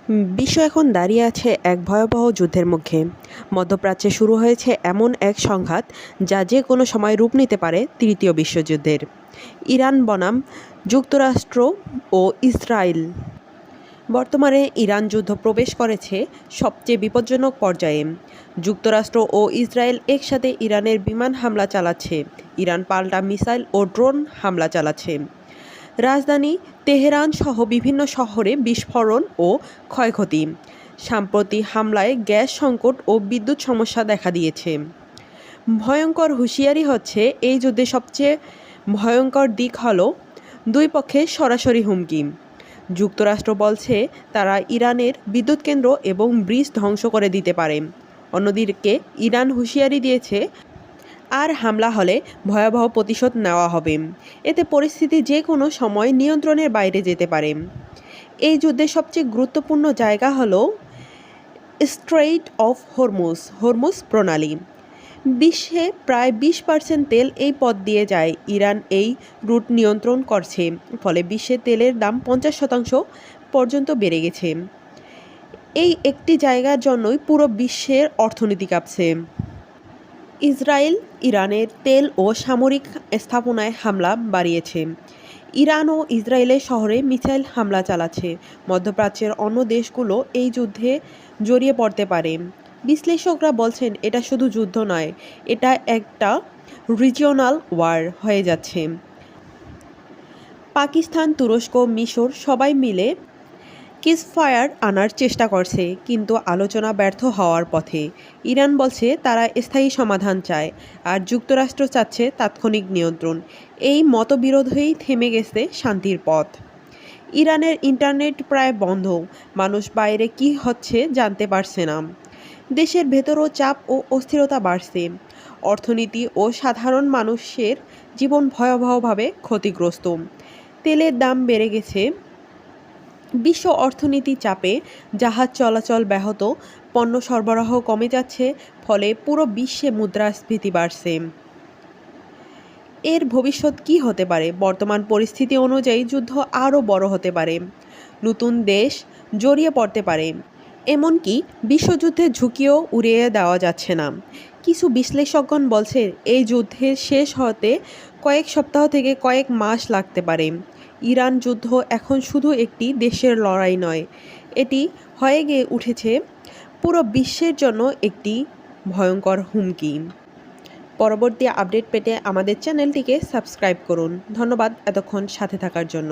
বিশ্ব এখন দাঁড়িয়ে আছে এক ভয়াবহ যুদ্ধের মুখে। মধ্যপ্রাচ্যে শুরু হয়েছে এমন এক সংঘাত যা যে কোনো সময় রূপ নিতে পারে তৃতীয় বিশ্বযুদ্ধের। ইরান বনাম যুক্তরাষ্ট্র ও ইসরায়েল। বর্তমানে ইরান যুদ্ধ প্রবেশ করেছে সবচেয়ে বিপজ্জনক পর্যায়ে। যুক্তরাষ্ট্র ও ইসরায়েল একসাথে ইরানের বিমান হামলা চালাচ্ছে। ইরান পাল্টা মিসাইল ও ড্রোন হামলা চালাচ্ছে। রাজধানী তেহরান সহ বিভিন্ন শহরে বিস্ফোরণ ও ক্ষয়ক্ষতি। সাম্প্রতিক হামলায় গ্যাস সংকট ও বিদ্যুৎ সমস্যা দেখা দিয়েছে। ভয়ঙ্কর হুঁশিয়ারি হচ্ছে, এই যুদ্ধে সবচেয়ে ভয়ঙ্কর দিক হল দুই পক্ষের সরাসরি হুমকি। যুক্তরাষ্ট্র বলছে তারা ইরানের বিদ্যুৎ কেন্দ্র এবং ব্রিজ ধ্বংস করে দিতে পারে। অন্যদিকে ইরান হুঁশিয়ারি দিয়েছে, আর হামলা হলে ভয়াবহ প্রতিশোধ নেওয়া হবে। এতে পরিস্থিতি যে কোনো সময় নিয়ন্ত্রণের বাইরে যেতে পারে। এই যুদ্ধের সবচেয়ে গুরুত্বপূর্ণ জায়গা হলো স্ট্রেইট অফ হরমুজ প্রণালী। বিশ্বে প্রায় 20% তেল এই পথ দিয়ে যায়। ইরান এই রুট নিয়ন্ত্রণ করছে, ফলে বিশ্বে তেলের দাম 50% পর্যন্ত বেড়ে গেছে। এই একটি জায়গার জন্যই পুরো বিশ্বের অর্থনীতি কাঁপছে। ইসরায়েল ইরানের তেল ও সামরিক স্থাপনায় হামলা বাড়িয়েছে। ইরান ও ইসরায়েলের শহরে মিসাইল হামলা চালাচ্ছে। মধ্যপ্রাচ্যের অন্য দেশগুলো এই যুদ্ধে জড়িয়ে পড়তে পারে। বিশ্লেষকরা বলছেন, এটা শুধু যুদ্ধ নয়, এটা একটা রিজিওনাল ওয়ার হয়ে যাচ্ছে। পাকিস্তান, তুরস্ক, মিশর সবাই মিলে সিজফায়ার আনার চেষ্টা করছে, কিন্তু আলোচনা ব্যর্থ হওয়ার পথে। ইরান বলছে তারা স্থায়ী সমাধান চায়, আর যুক্তরাষ্ট্র চাচ্ছে তাৎক্ষণিক নিয়ন্ত্রণ। এই মতবিরোধেই থেমে গেছে শান্তির পথ। ইরানের ইন্টারনেট প্রায় বন্ধ, মানুষ বাইরে কি হচ্ছে জানতে পারছে না। দেশের ভেতরও চাপ ও অস্থিরতা বাড়ছে। অর্থনীতি ও সাধারণ মানুষের জীবন ভয়াবহভাবে ক্ষতিগ্রস্ত। তেলের দাম বেড়ে গেছে, বিশ্ব অর্থনীতি চাপে, জাহাজ চলাচল ব্যাহত, পণ্য সরবরাহ কমে যাচ্ছে, ফলে পুরো বিশ্বে মুদ্রাস্ফীতি বাড়ছে। এর ভবিষ্যৎ কী হতে পারে? বর্তমান পরিস্থিতি অনুযায়ী যুদ্ধ আরও বড় হতে পারে, নতুন দেশ জড়িয়ে পড়তে পারে, এমনকি বিশ্বযুদ্ধের ঝুঁকিও উড়িয়ে দেওয়া যাচ্ছে না। কিছু বিশ্লেষকগণ বলছে এই যুদ্ধের শেষ হতে কয়েক সপ্তাহ থেকে কয়েক মাস লাগতে পারে। ইরান যুদ্ধ এখন শুধু একটি দেশের লড়াই নয়, এটি হয়ে গিয়ে উঠেছে পুরো বিশ্বের জন্য একটি ভয়ঙ্কর হুমকি। পরবর্তী আপডেট পেতে আমাদের চ্যানেলটিকে সাবস্ক্রাইব করুন। ধন্যবাদ এতক্ষণ সাথে থাকার জন্য।